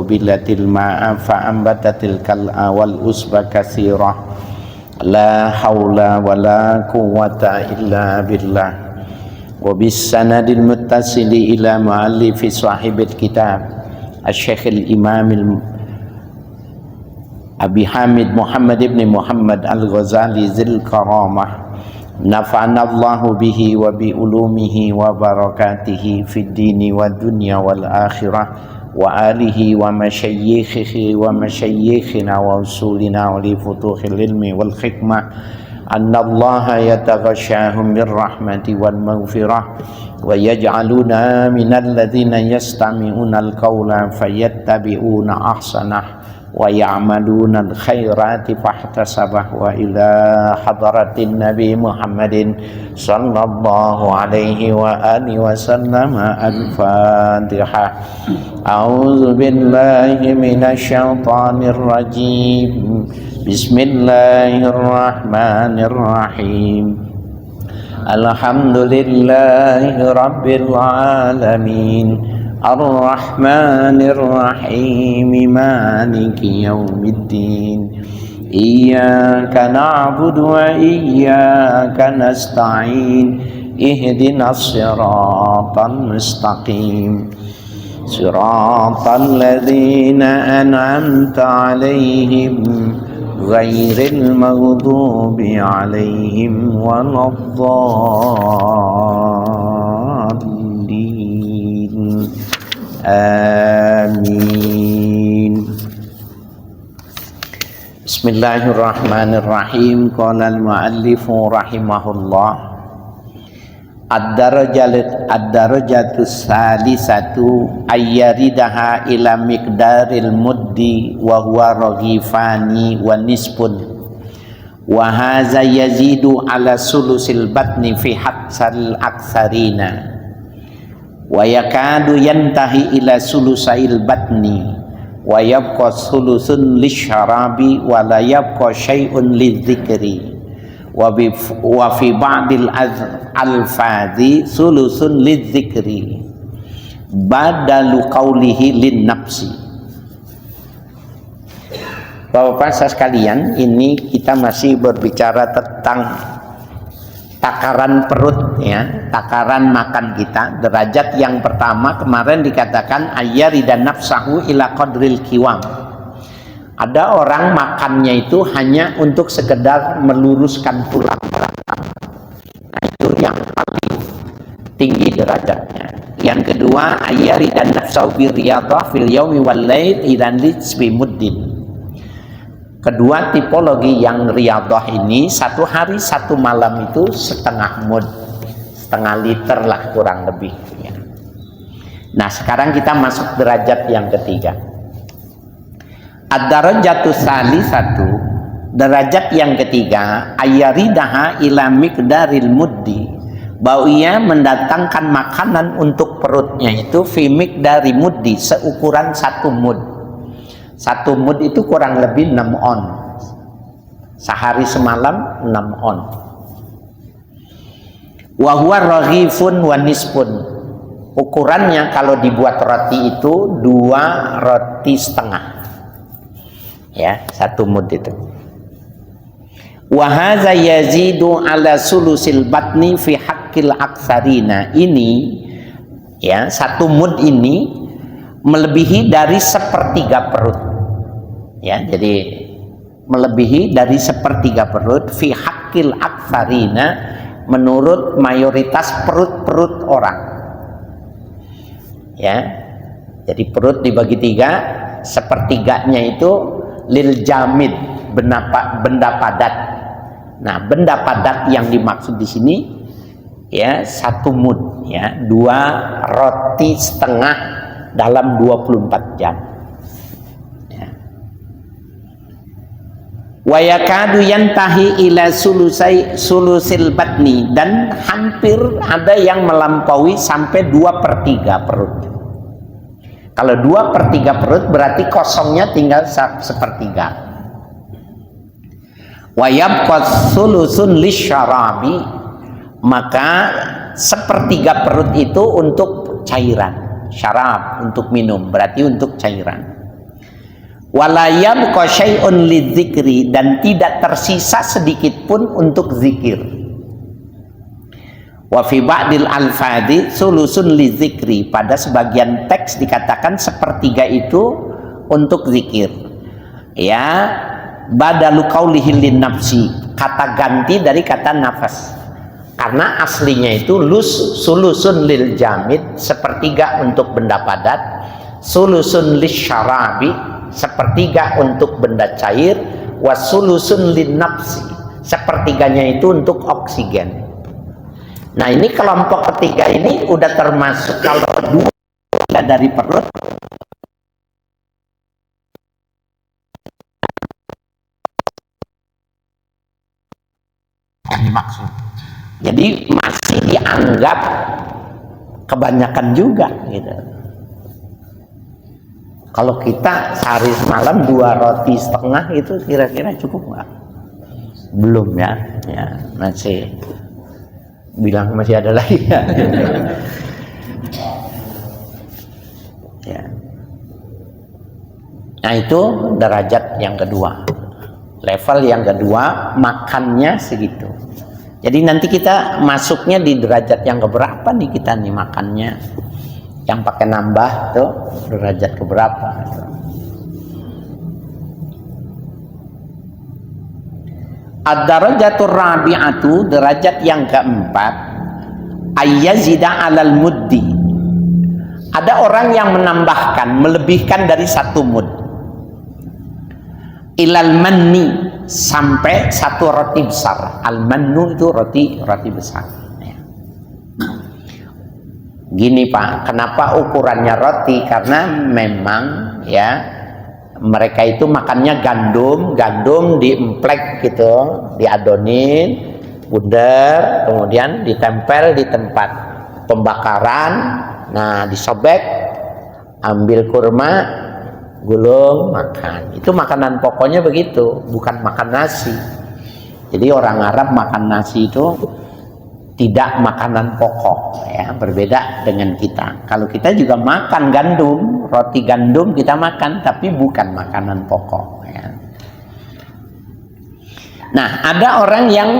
bilatil ma'a fa'ambatatil kal'a wal usba katsirah la haula wala quwwata illa billah wa bis sanadil muttasili ila muallifi sahibil kitab asy-syekh al-imam Abi Hamid Muhammad ibn Muhammad al-Ghazali zil karamah nafa'ana Allahu bihi wa bi ulumihi wa barakatihi fid dini wa dunya wal akhirah wa alihi wa masyayikhihi wa masyayikhina wa usulina wa li futuhil ilmi wal hikmah anna Allaha yataghashahum bir rahmati wal maghfirah wa yaj'aluna minal ladzina yastami'una al-qawla fayattabi'una ahsanah wa ya'maluna al-khairati fahtasabah wa ila hadratin Nabi Muhammadin sallallahu alaihi wa alihi wa sallam al-Fatihah. A'udzu billahi minasy syaithanir rajim. Bismillahirrahmanirrahim. Alhamdulillahi rabbil alamin. Ar-Rahmanir Rahim Maliki Yaumiddin Iyyaka na'budu wa iyyaka nasta'in Ihdinas siratal mustaqim Siratal ladzina an'amta 'alaihim ghairil maghdubi 'alaihim waladdallin. Amin. Bismillahirrahmanirrahim. Qala al-muallifu rahimahullah ad-darajatu salisatu ayyaridaha ila miqdaril muddi wa huwa raghifani wa nisbun wa hadza yazidu ala sulusil batni fi hatsal aksarina wa yakadu yantahi ila sulusail batni wa yabqa sulusun lisyarabi wa la yabqa syai'un lidzikri wa fi ba'dil alfazi sulusun lidzikri badalu qawlihi lin nafsi. Bapak-bapak sekalian, ini kita masih berbicara tentang takaran perut, ya, takaran makan kita. Derajat yang pertama kemarin dikatakan ayyarida nafsahu ila qadril kiwam. Ada orang makannya itu hanya untuk sekedar meluruskan tulang belakang. Nah, itu yang paling tinggi derajatnya. Yang kedua ayyarida nafsahu bi riyadhah fil yaumi wal lail idan lisbi muddin. Kedua tipologi yang riyadhah ini satu hari satu malam itu setengah mud, setengah liter lah kurang lebih, ya. Nah sekarang kita masuk derajat yang ketiga. Ad-darajatu salisatu, derajat yang ketiga ayyaridaha ila miqdaril muddi, bahwa ia mendatangkan makanan untuk perutnya itu fi miqdari muddi, seukuran satu mud. Satu mud itu kurang lebih 6 on. Sehari semalam 6 on. Wa huwa raghifun wa nisfun. Ukurannya kalau dibuat roti itu 2 roti setengah. Ya, 1 mud itu. Wa hadza yazidu ala sulusil batni fi haqqil aktsarina. Ini ya, 1 mud ini melebihi dari sepertiga perut, ya, jadi melebihi dari sepertiga perut fi haqqil aktsarina, menurut mayoritas perut-perut orang, ya. Jadi perut dibagi 3, sepertiganya itu lil jamid, benda padat. Nah, benda padat yang dimaksud di sini ya 1 mud, ya, 2 roti setengah dalam 24 jam, ya. Wa yakadu yantahi ila sulusil batni, dan hampir ada yang melampaui sampai 2/3 perut. Kalau 2/3 perut berarti kosongnya tinggal 1/3. Wa yabqa sulusun lisyarabi, maka 1/3 perut itu untuk cairan. Syarab untuk minum, berarti untuk cairan. wala yabqa syai'un lidzikri, dan tidak tersisa sedikit pun untuk zikir. Wa fi ba'dil alfadhi sulusun lidzikri, pada sebagian teks dikatakan sepertiga itu untuk zikir. Ya, badalu qaulihi lin nafsi, kata ganti dari kata nafas. Karena aslinya itu sulusun lil jamid, sepertiga untuk benda padat, sulusun lisyarabi, sepertiga untuk benda cair, wasulusun lin nafsi, sepertiganya itu untuk oksigen. Nah, ini kelompok ketiga ini udah termasuk kalau dua dari perut, yang dimaksud. Jadi masih dianggap kebanyakan juga gitu. Kalau kita sehari semalam 2 roti setengah itu kira-kira cukup nggak? Belum ya, masih bilang masih ada lagi ya. Ya. Nah, itu derajat yang kedua. Level yang kedua, makannya segitu. Jadi nanti kita masuknya di derajat yang keberapa nih kita nih makannya? Yang pakai nambah tuh derajat keberapa? Ad-darajatur rabi'atu, derajat yang keempat, ayyazida 'alal muddi. Ada orang yang menambahkan, melebihkan dari 1 mud. Ilal manni, sampai 1 roti besar. Al-mannu itu roti besar. Gini Pak, kenapa ukurannya roti? Karena memang ya mereka itu makannya gandum diemplek gitu, diadonin, bundar, kemudian ditempel di tempat pembakaran. Nah, disobek, ambil kurma, gulung, makan. Itu makanan pokoknya begitu, bukan makan nasi. Jadi orang Arab makan nasi itu tidak makanan pokok ya, berbeda dengan kita. Kalau kita juga makan gandum, roti gandum kita makan, tapi bukan makanan pokok ya. Nah, ada orang yang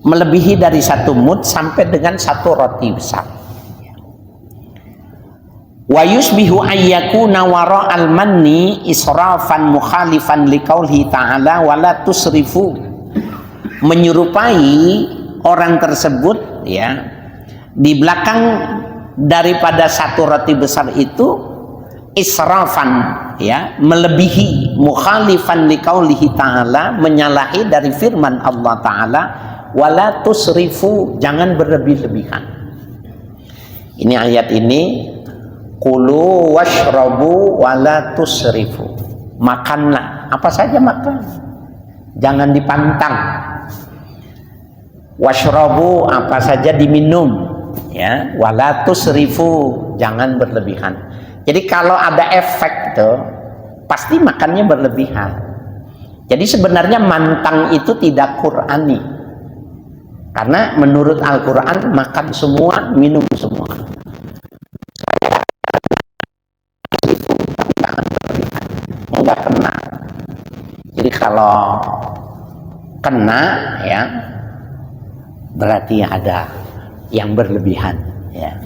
melebihi dari 1 mud sampai dengan 1 roti besar. Wa yusbihu ayyakuna wara'al manni israfan mukhalifan liqaulihi ta'ala wala tusrifu, menyerupai orang tersebut ya, di belakang daripada 1 roti besar itu israfan ya, melebihi, mukhalifan liqaulihi ta'ala, menyalahi dari firman Allah Ta'ala, wala tusrifu, jangan berlebih-lebihan. Ini ayat ini, kulu washrabu wala tusrifu, makanlah, apa saja makan, jangan dipantang. Washrabu, apa saja diminum ya, wala tusrifu, jangan berlebihan. Jadi kalau ada efek tuh pasti makannya berlebihan. Jadi sebenarnya mantang itu tidak Qur'ani, karena menurut Al-Quran makan semua, minum semua. Enggak kena. Jadi kalau kena ya berarti ada yang berlebihan ya.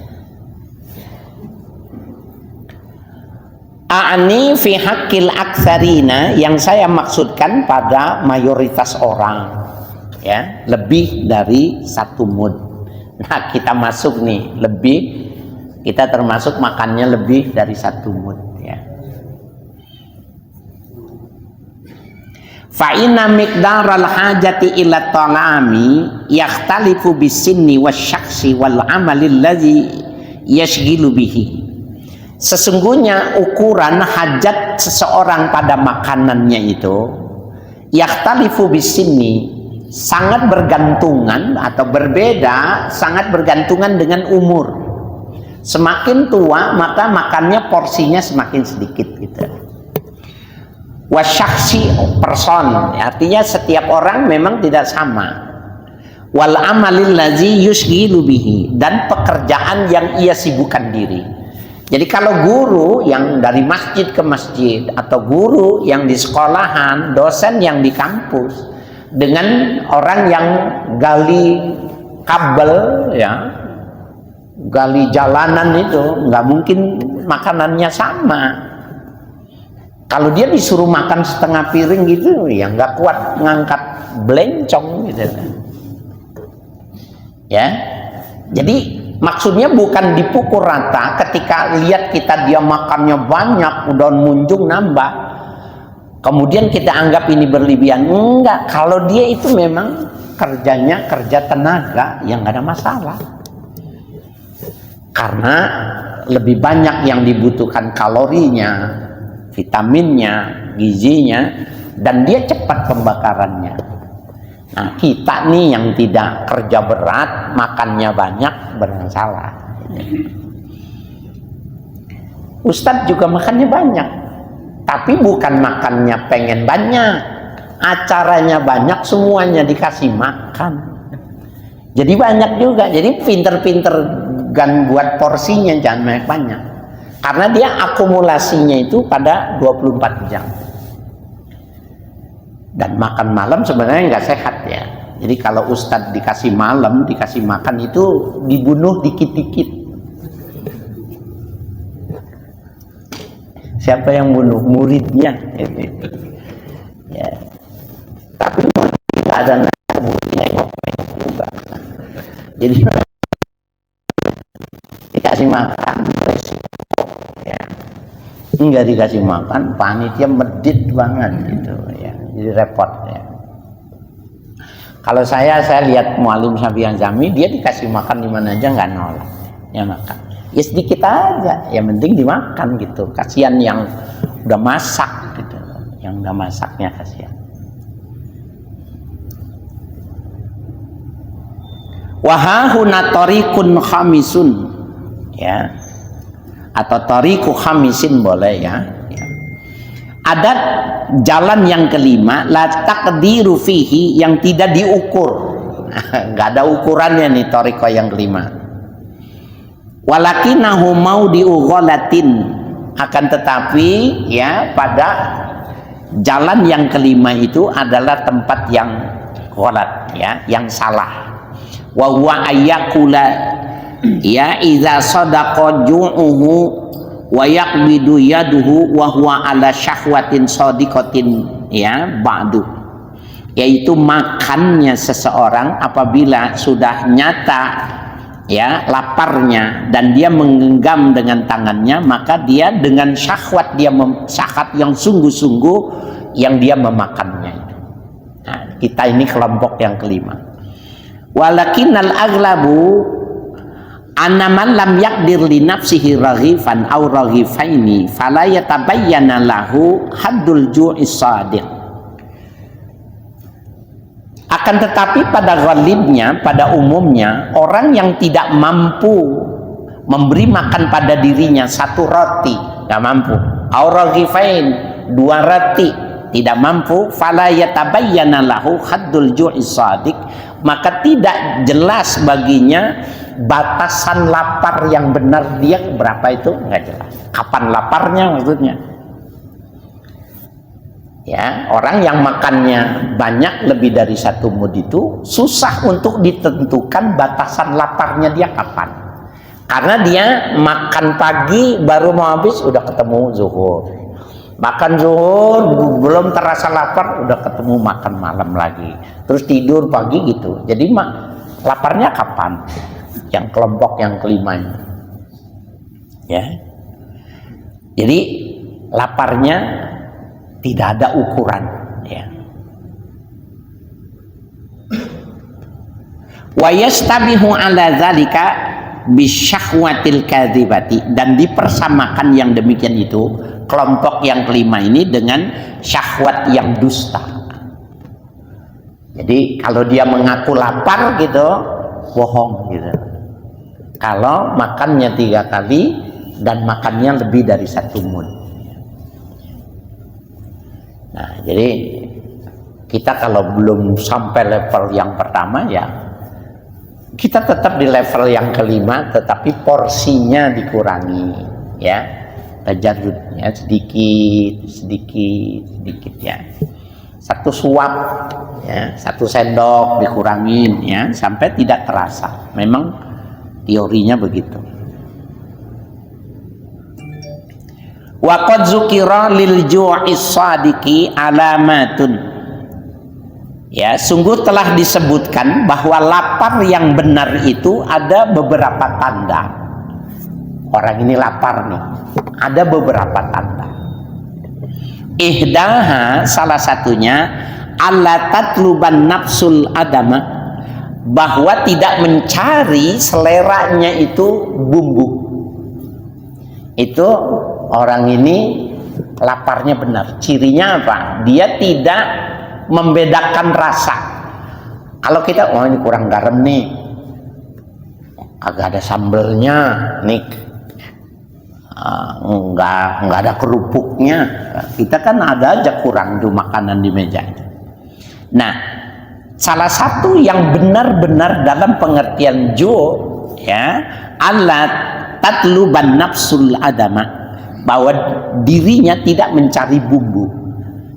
A'ni fi haqqil aktsarina, yang saya maksudkan pada mayoritas orang ya, lebih dari 1 mud. Nah, kita masuk nih lebih, kita termasuk makannya lebih dari 1 mud ya. Fa inna miqdaral hajati ila ta'ami yakhtalifu bisinni wasyakhsi wal amali allazi yashghilu bihi. Sesungguhnya ukuran hajat seseorang pada makanannya itu yakhtalifu bisinni, sangat bergantungan atau berbeda, sangat bergantungan dengan umur. Semakin tua maka makannya porsinya semakin sedikit gitu. Wasyaksi, person, artinya setiap orang memang tidak sama. Wal amalil ladzi yushghilu bihi, dan pekerjaan yang ia sibukkan diri. Jadi kalau guru yang dari masjid ke masjid atau guru yang di sekolahan, dosen yang di kampus dengan orang yang gali kabel ya, gali jalanan itu nggak mungkin makanannya sama. Kalau dia disuruh makan setengah piring gitu ya nggak kuat ngangkat belencong gitu. Ya. Jadi maksudnya bukan dipukul rata ketika lihat kita dia makannya banyak, udah munjung nambah. Kemudian kita anggap ini berlebihan. Enggak, kalau dia itu memang kerjanya kerja tenaga yang nggak ada masalah. Karena lebih banyak yang dibutuhkan kalorinya, vitaminnya, gizinya, dan dia cepat pembakarannya. Nah, kita nih yang tidak kerja berat, makannya banyak, bermasalah. Ustadz juga makannya banyak, tapi bukan makannya pengen banyak, acaranya banyak, semuanya dikasih makan. Jadi banyak juga, jadi pinter-pinter gan buat porsinya, jangan banyak-banyak. Karena dia akumulasinya itu pada 24 jam. Dan makan malam sebenarnya nggak sehat ya. Jadi kalau ustadz dikasih malam, dikasih makan itu dibunuh dikit-dikit. Siapa yang bunuh? Muridnya. Ya. Tapi nggak ada muridnya yang juga. Jadi dikasih makan resiko. Ya. Nggak dikasih makan, panitia medit banget gitu ya. Jadi repot ya. Kalau saya lihat Muallim Syafi'i Azami, dia dikasih makan di mana aja nggak nolak, ya makan. Ya sedikit aja, yang penting dimakan gitu. Kasihan yang udah masak gitu, yang udah masaknya kasihan. Wahahuna tariqun khamisun, ya, atau tariqu khamisin boleh ya. Ada jalan yang kelima, la taqdiru fihi, yang tidak diukur. Nggak ada ukurannya nih thariqah yang kelima. Walakinahu maudi'u ghalatin, akan tetapi ya pada jalan yang kelima itu adalah tempat yang ghalat ya, yang salah. Wa huwa ayyakula ya idza sadaqa ju'uhu wa yaqbidu yaduhu wa huwa ala syahwatin shadiqatin ya ba'du, yaitu makannya seseorang apabila sudah nyata ya laparnya dan dia menggenggam dengan tangannya, maka dia dengan syahwat, dia syahwat yang sungguh-sungguh yang dia memakannya itu. Nah, kita ini kelompok yang kelima. Walakinnal aghlabu anaman lam yakdir li nafsihi raghifan aw raghifaini fala yatabayyana lahu haddul ju'is shadiq. Akan tetapi pada ghalibnya, pada umumnya, orang yang tidak mampu memberi makan pada dirinya satu roti, tidak mampu, aw raghifain, dua roti, tidak mampu, fala yatabayyana lahu haddul ju'is shadiq, maka tidak jelas baginya batasan lapar yang benar dia berapa, itu nggak jelas. Kapan laparnya maksudnya? Ya, orang yang makannya banyak lebih dari satu mud itu susah untuk ditentukan batasan laparnya dia kapan. Karena dia makan pagi baru mau habis udah ketemu zuhur. Makan zuhur belum terasa lapar udah ketemu makan malam lagi. Terus tidur pagi gitu. Jadi laparnya kapan? Yang kelompok yang kelima ini, ya. Jadi laparnya tidak ada ukuran, ya. Wa yastabihu ala dzalika bisyahwatil kadzibati, dan dipersamakan yang demikian itu kelompok yang kelima ini dengan syahwat yang dusta. Jadi kalau dia mengaku lapar gitu, bohong gitu. Kalau makannya 3 kali dan makannya lebih dari 1 mud. Nah, jadi kita kalau belum sampai level yang pertama ya kita tetap di level yang kelima, tetapi porsinya dikurangi ya, tajarrud ya, sedikit ya. Satu suap ya, satu sendok dikurangin ya sampai tidak terasa. Memang teorinya begitu. Wa qad dzukira lil ju'is sadiqi alamatun. Ya, sungguh telah disebutkan bahwa lapar yang benar itu ada beberapa tanda. Orang ini lapar nih. Ada beberapa tanda. Ihdaha, salah satunya alla tatluban nafsul adama, bahwa tidak mencari seleranya itu bumbu. Itu orang ini laparnya benar. Cirinya apa? Dia tidak membedakan rasa. Kalau kita, oh ini kurang garam nih, agak ada sambelnya nih, enggak ada kerupuknya, kita kan ada aja kurang tuh makanan di meja. Nah, salah satu yang benar-benar dalam pengertian ya, alat tatluban nafsul adama, bahwa dirinya tidak mencari bumbu,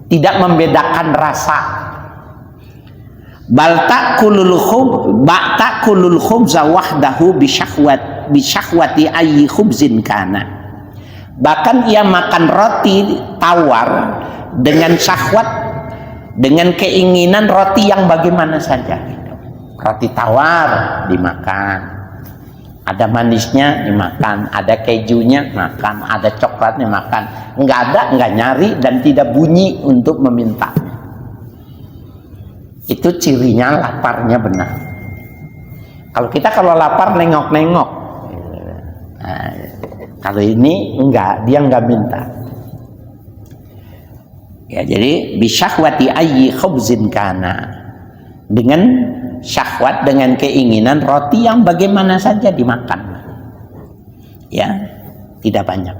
tidak membedakan rasa. Bal ta'kulul khubza wahdahu bisyahwati ayyi khubzin kana. Bahkan ia makan roti tawar dengan syahwat, dengan keinginan roti yang bagaimana saja gitu. Roti tawar dimakan, ada manisnya dimakan, ada kejunya makan, ada coklatnya makan, nggak nyari dan tidak bunyi untuk meminta. Itu cirinya laparnya benar. Kalau lapar nengok-nengok. Nah, kalau ini enggak, dia enggak minta. Ya, jadi bisyahwati ayyi khubzin kana, dengan syahwat, dengan keinginan roti yang bagaimana saja dimakan. Ya, tidak banyak.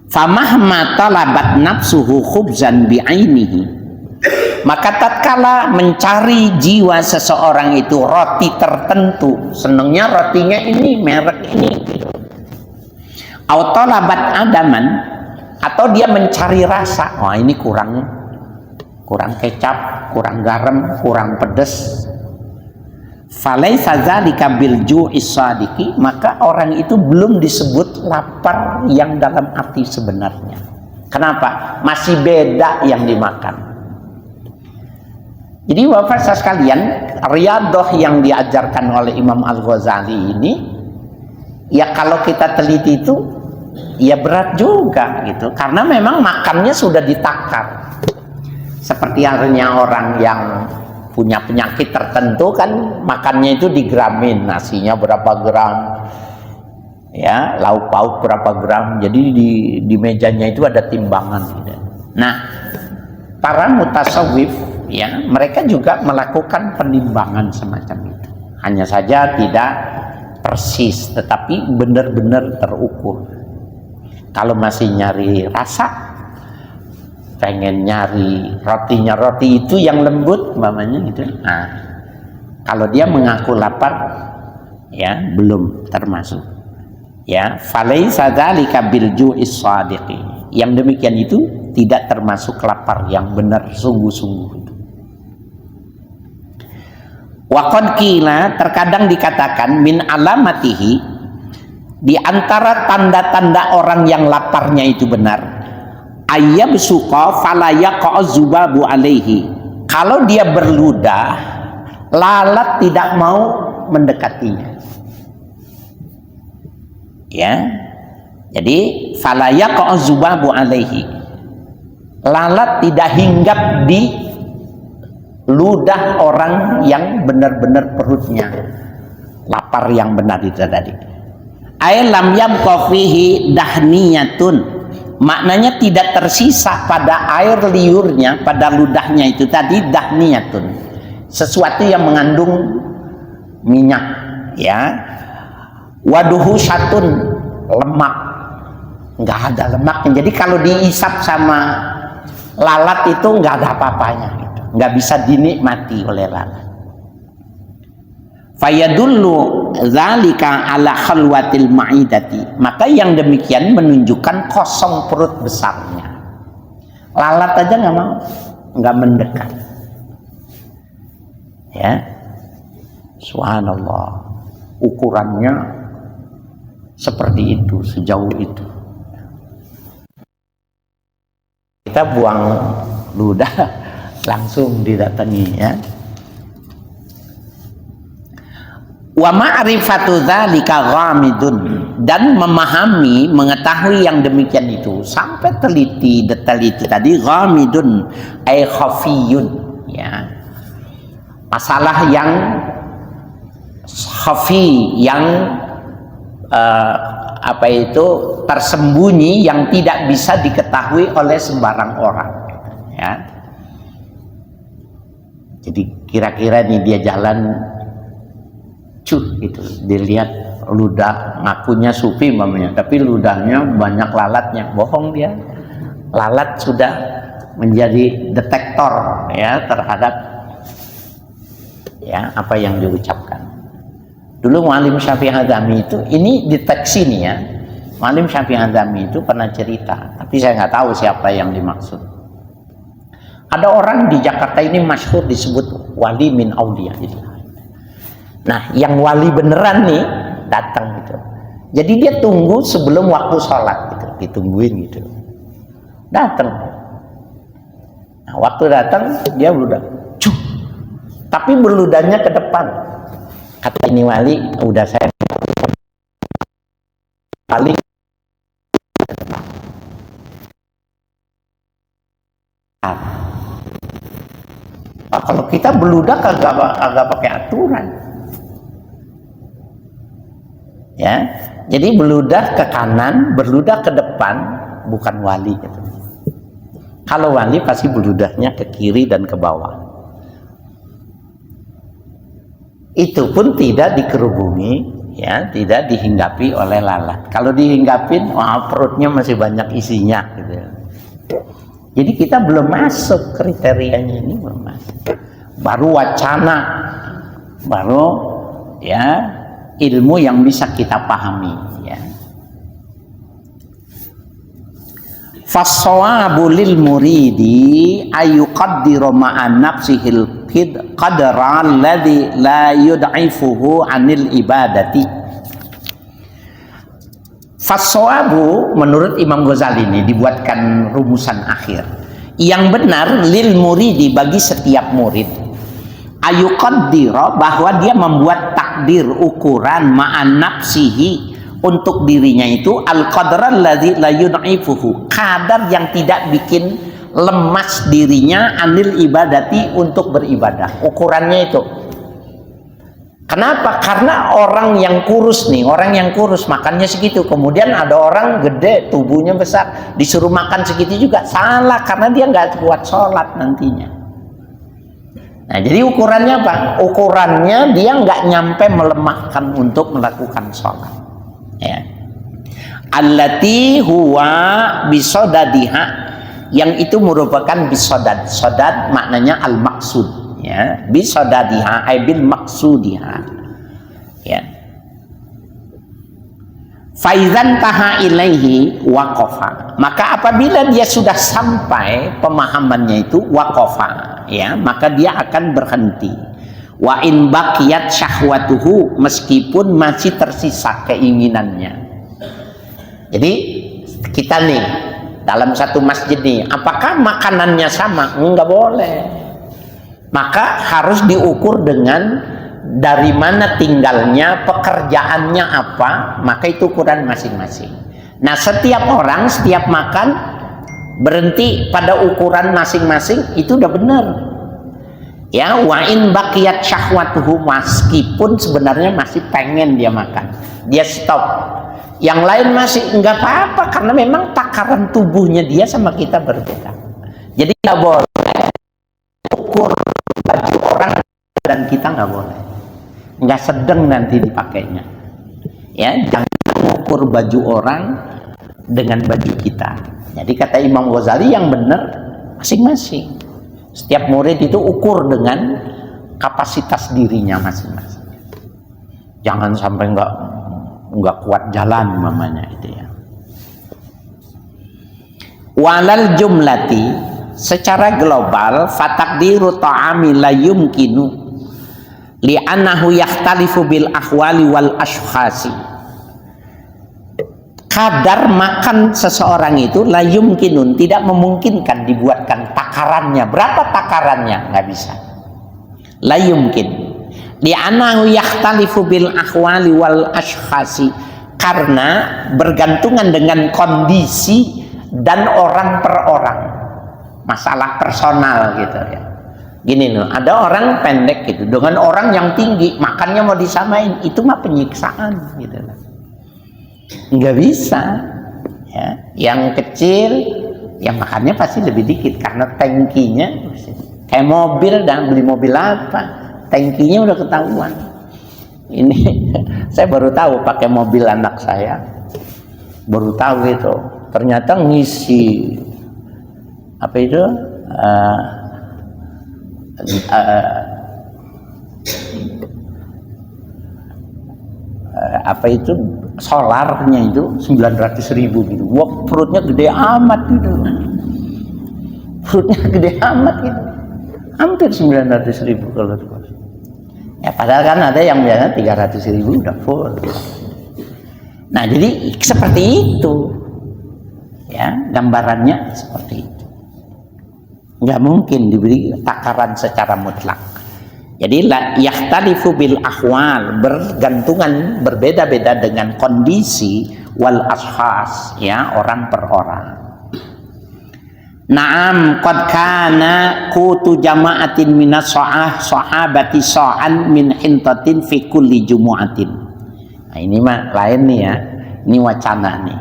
Famahma talabat nafsuhu khubzan bi'ainihi, maka tatkala mencari jiwa seseorang itu roti tertentu, senangnya rotinya ini, merek ini, Autolabat adaman, atau dia mencari rasa, wah ini kurang kecap, kurang garam, kurang pedas. Falaisa dzalika bil ju'is sadiqi, maka orang itu belum disebut lapar yang dalam arti sebenarnya. Kenapa? Masih beda yang dimakan. Jadi bapak sekalian, riyadhah yang diajarkan oleh Imam Al-Ghazali ini, ya kalau kita teliti itu ya berat juga gitu, karena memang makannya sudah ditakar. Seperti halnya orang yang punya penyakit tertentu kan makannya itu digramin, nasinya berapa gram, ya lauk pauk berapa gram, jadi di mejanya itu ada timbangan gitu. Nah, para mutasawwif ya, mereka juga melakukan penimbangan semacam itu, hanya saja tidak persis tetapi benar-benar terukur. Kalau masih nyari rasa, pengen nyari rotinya, roti itu yang lembut mamanya gitu. Nah, kalau dia mengaku lapar ya belum termasuk. Ya, falaisa dzalika bil ju'is shadiqi. Yang demikian itu tidak termasuk lapar yang benar sungguh-sungguh. Wa qad qila, terkadang dikatakan min alamatihi, di antara tanda-tanda orang yang laparnya itu benar, ayyab suqa fala yaqa zubabu alaihi, kalau dia berludah lalat tidak mau mendekatinya. Ya, jadi fala yaqa zubabu alaihi, lalat tidak hinggap di ludah orang yang benar-benar perutnya lapar yang benar itu tadi. Ay lam yabqa fihi dahniyatun, maknanya tidak tersisa pada air liurnya, pada ludahnya itu tadi dahniyatun, sesuatu yang mengandung minyak ya. Waduhu syatun, lemak, nggak ada lemaknya. Jadi kalau diisap sama lalat itu nggak ada apa-apanya gitu, nggak bisa dinikmati oleh lalat. Fayadullu dzalika ala khalwatil ma'idati. Maka yang demikian menunjukkan kosong perut besarnya. Lalat aja nggak mau, nggak mendekat. Ya, subhanallah, ukurannya seperti itu, sejauh itu. Kita buang ludah langsung didatangi, ya. Wa ma'rifatu dzalika ghamidun, dan memahami, mengetahui yang demikian itu sampai teliti, detail itu tadi, ghamidun ay khafiyun, ya. Masalah yang khafi, yang tersembunyi, yang tidak bisa diketahui oleh sembarang orang, ya. Jadi kira-kira nih dia jalan gitu, dilihat ludah, ngakunya sufi mamanya, tapi ludahnya banyak lalatnya, bohong dia. Lalat sudah menjadi detektor, ya, terhadap, ya, apa yang diucapkan. Dulu Mu'allim Syafi'i Hadzami itu, ini deteksi nih, ya, Mu'allim Syafi'i Hadzami itu pernah cerita, tapi saya nggak tahu siapa yang dimaksud. Ada orang di Jakarta ini masyhur disebut wali min aulia gitu. Nah, yang wali beneran nih datang gitu. Jadi dia tunggu sebelum waktu sholat gitu, ditungguin gitu. Datang. Nah, waktu datang dia beludah, cuk. Tapi berludahnya ke depan. Kata ini wali, udah saya paling kalau kita beludah agak pakai aturan. Ya, jadi beludah ke kanan, beludah ke depan, bukan wali gitu. Kalau wali pasti beludahnya ke kiri dan ke bawah. Itu pun tidak dikerubungi, ya, tidak dihinggapi oleh lalat. Kalau dihinggapin, wah, perutnya masih banyak isinya gitu. Jadi kita belum masuk kriterianya, ini belum masuk. Baru wacana, baru, ya, ilmu yang bisa kita pahami, ya. Fassawabu lil muridi ayuqaddiru ma'an nafsihil qadra alladhi la yud'ifuhu 'anil ibadati. Fassawabu menurut Imam Ghazali ini dibuatkan rumusan akhir. Yang benar lil muridi, bagi setiap murid, ayuqaddira, bahwa dia membuat takdir, ukuran, ma'an nafsihi, untuk dirinya itu, al-qadral ladzi la yud'ifuhu, kadar yang tidak bikin lemas dirinya, anil ibadati, untuk beribadah. Ukurannya itu. Kenapa? Karena orang yang kurus nih, orang yang kurus makannya segitu, kemudian ada orang gede, tubuhnya besar, disuruh makan segitu juga, salah, karena dia nggak kuat sholat nantinya. Nah, jadi ukurannya apa? Ukurannya dia nggak nyampe melemahkan untuk melakukan sholat. Ya. Allati huwa bisodadiha, yang itu merupakan bisodad. Sodad maknanya al-maksud. Ya, bisodadiha ay bil maksudiha. Ya. Faizan taha ilaihi waqafa, maka apabila dia sudah sampai pemahamannya itu waqafa, ya, maka dia akan berhenti. Wa in baqiyat syahwatuhu, meskipun masih tersisa keinginannya. Jadi kita nih dalam satu masjid nih, apakah makanannya sama? Enggak boleh. Maka harus diukur dengan dari mana tinggalnya, pekerjaannya apa, maka itu ukuran masing-masing. Nah, setiap orang setiap makan berhenti pada ukuran masing-masing, itu udah benar. Ya, wa in baqiyat syahwatuhu, meskipun sebenarnya masih pengen dia makan, dia stop. Yang lain masih enggak apa-apa, karena memang takaran tubuhnya dia sama kita berbeda. Jadi nggak boleh ukur baju orang dan kita nggak boleh. Nggak sedang nanti dipakainya. Ya, jangan ukur baju orang dengan baju kita. Jadi kata Imam Ghazali yang benar masing-masing. Setiap murid itu ukur dengan kapasitas dirinya masing-masing. Jangan sampai nggak kuat jalan mamanya itu ya. Walal jumlati, secara global, fatakdiru ta'ami la yumkinu li'annahu yakhtalifu bil ahwali wal ashkhasi. Kadar makan seseorang itu la yumkinun, tidak memungkinkan dibuatkan takarannya. Berapa takarannya? Nggak bisa. La yumkin. Li'annahu yakhtalifu bil ahwali wal ashkhasi, karena bergantungan dengan kondisi dan orang per orang, masalah personal gitu ya. Gini loh, ada orang pendek gitu dengan orang yang tinggi, makannya mau disamain, itu mah penyiksaan gitu loh. Nggak bisa ya. Yang kecil yang makannya pasti lebih dikit karena tangkinya kayak mobil, dan beli mobil apa, tangkinya udah ketahuan. Ini saya baru tahu pakai mobil anak saya, baru tahu itu ternyata ngisi apa itu apa itu solarnya itu 900.000 gitu. Wah, perutnya gede amat gitu. Perutnya gede amat gitu. Hampir 900.000 kalau itu. Ya padahal kan ada yang biasanya 300.000 udah full. Nah, jadi seperti itu. Ya, gambarannya seperti itu. Nggak mungkin diberi takaran secara mutlak. Jadi yakhtalifu bil ahwal, bergantungan, berbeda-beda dengan kondisi, wal ashkhas, ya, orang per orang. Naam qad kana qutu jama'atin minas sahabati sa'an min hintatin fi kulli jumu'atin. Nah, ini mah lain nih ya. Ini wacana nih.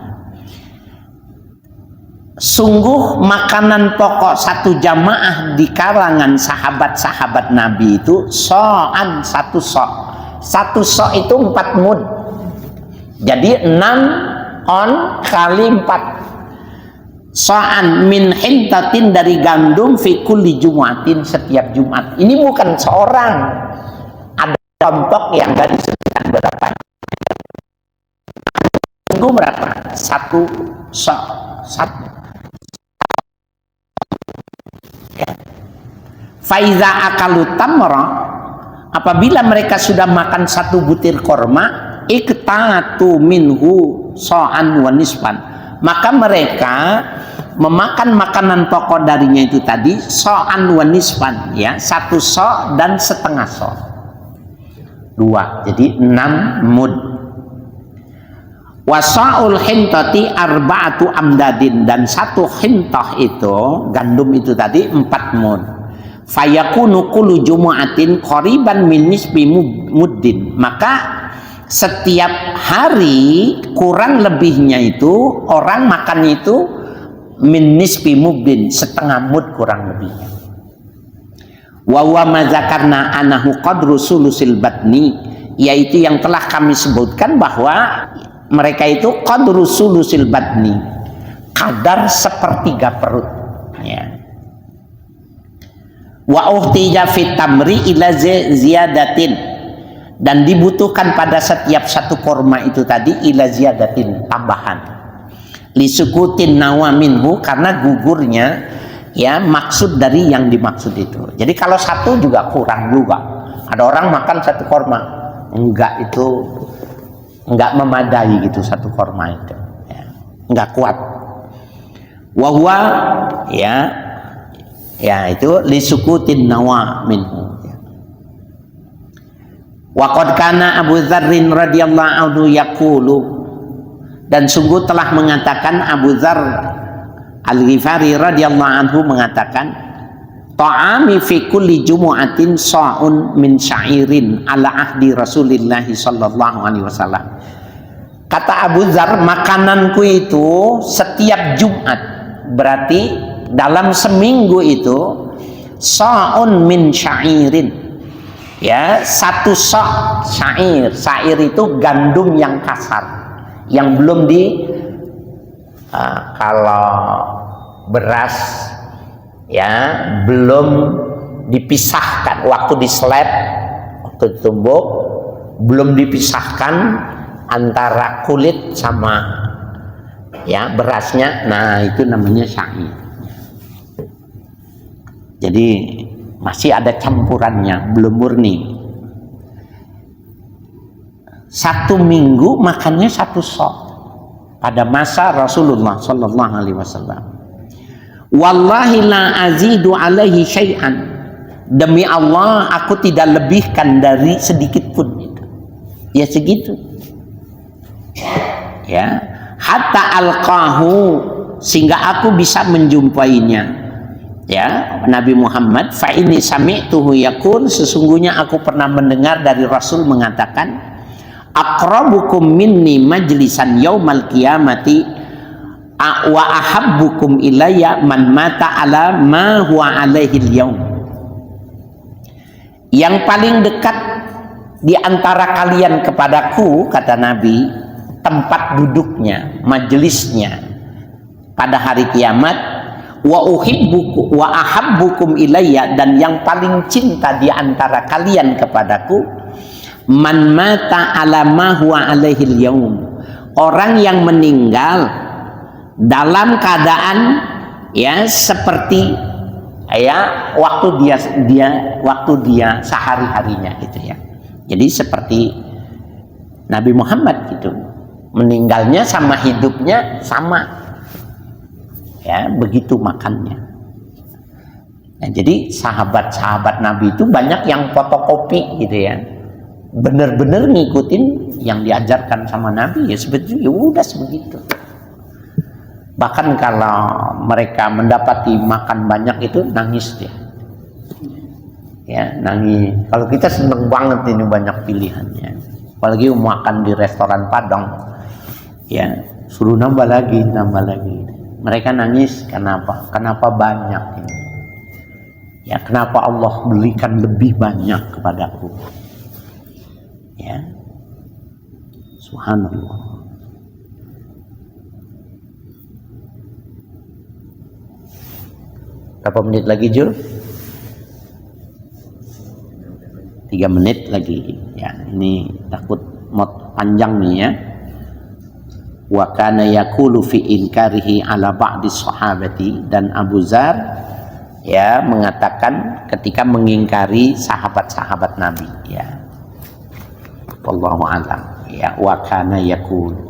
Sungguh makanan pokok satu jamaah di kalangan sahabat-sahabat Nabi itu so'an, satu so'. Satu so' itu 4 mud. Jadi 6 on kali 4. So'an min hintatin, dari gandum, fi kulli jumu'atin, setiap Jumat. Ini bukan seorang, ada kelompok yang dari sekian berapa. Tunggu berapa? Satu so', satu. Faiza akalu tamra, apabila mereka sudah makan satu butir korma, iktatu minhu so'an wa nisban, maka mereka memakan makanan pokok darinya itu tadi so'an wa nisban, ya, satu so' dan setengah so', 2, jadi 6 mud. Wasa'ul hintati arba'atu amdadin, dan satu hintah itu gandum itu tadi 4 mud. Fayakunu kullu jumu'atin qoriban min nisbi muddin, maka setiap hari kurang lebihnya itu orang makan itu min nisbi muddin, setengah mud kurang lebihnya. Wa huwa mazakarna anahu qadru sulusil batni, yaitu yang telah kami sebutkan bahwa mereka itu qadru sulusil batni, kadar sepertiga perut, ya. Wa uhtija fit tamri ila ziyadatin, dan dibutuhkan pada setiap satu korma itu tadi ila ziyadatin, tambahan, lisukutin nawa minhu, karena gugurnya, ya, maksud dari yang dimaksud itu. Jadi kalau satu juga kurang juga. Ada orang makan satu korma, enggak, itu enggak memadai gitu satu korma itu, ya, enggak kuat. Wahwa, ya itu lisukutin nawa minhu. Wa qad kana Abu Dzarrin radhiyallahu anhu yaqulu, dan sungguh telah mengatakan Abu Dzar Al-Ghifari radhiyallahu anhu mengatakan, ta'ami fi kulli jumu'atin sa'un min sya'irin ala ahdi Rasulillah sallallahu alaihi wasallam. Kata Abu Dzar, makananku itu setiap Jumat, berarti dalam seminggu itu sa'un min sya'irin, ya, satu sa' syair. Syair itu gandum yang kasar, yang belum di kalau beras, ya, belum dipisahkan waktu diseleb, waktu ditumbuk, belum dipisahkan antara kulit sama ya berasnya. Nah, itu namanya sya'ir. Jadi masih ada campurannya, belum murni. 1 minggu makannya 1 sok pada masa Rasulullah Sallallahu Alaihi Wasallam. Wallahi la azidu alaihi syai'an, demi Allah aku tidak lebihkan dari sedikit pun itu. Ya segitu. Ya, hatta alqahu, sehingga aku bisa menjumpainya. Ya, Nabi Muhammad, fa inni sami'tuhu yaqul, sesungguhnya aku pernah mendengar dari Rasul mengatakan, aqrabukum minni majlisan yaumal qiyamati wa ahabbukum ilayya man mata ala ma huwa alaihi al-yaum. Yang paling dekat di antara kalian kepadaku, kata Nabi, tempat duduknya, majelisnya pada hari kiamat, wa uhibbukum wa ahabbukum ilayya, dan yang paling cinta di antara kalian kepadaku, man mata ala ma huwa alaihi al-yaum, orang yang meninggal dalam keadaan ya seperti ya waktu dia sehari-harinya gitu ya. Jadi seperti Nabi Muhammad gitu, meninggalnya sama hidupnya sama ya, begitu makannya. Nah, jadi sahabat-sahabat Nabi itu banyak yang fotokopi gitu ya, bener-bener ngikutin yang diajarkan sama Nabi, ya sebetulnya ya udah sebegitu. Bahkan kalau mereka mendapati makan banyak itu nangis dia. Ya, nangis. Kalau kita seneng banget ini banyak pilihannya. Apalagi makan di restoran Padang. Ya, suruh nambah lagi. Mereka nangis kenapa? Kenapa banyak ini? Ya, kenapa Allah berikan lebih banyak kepadaku? Ya. Subhanallah. Berapa menit lagi, Jul? 3 menit lagi. Ya, ini takut mau panjang nih ya. Wa kana yaqulu fi inkarihi ala ba'di sahabati, dan Abu Dzar ya mengatakan ketika mengingkari sahabat-sahabat Nabi ya. Wallahu a'lam. Ya, wa kana yaqul.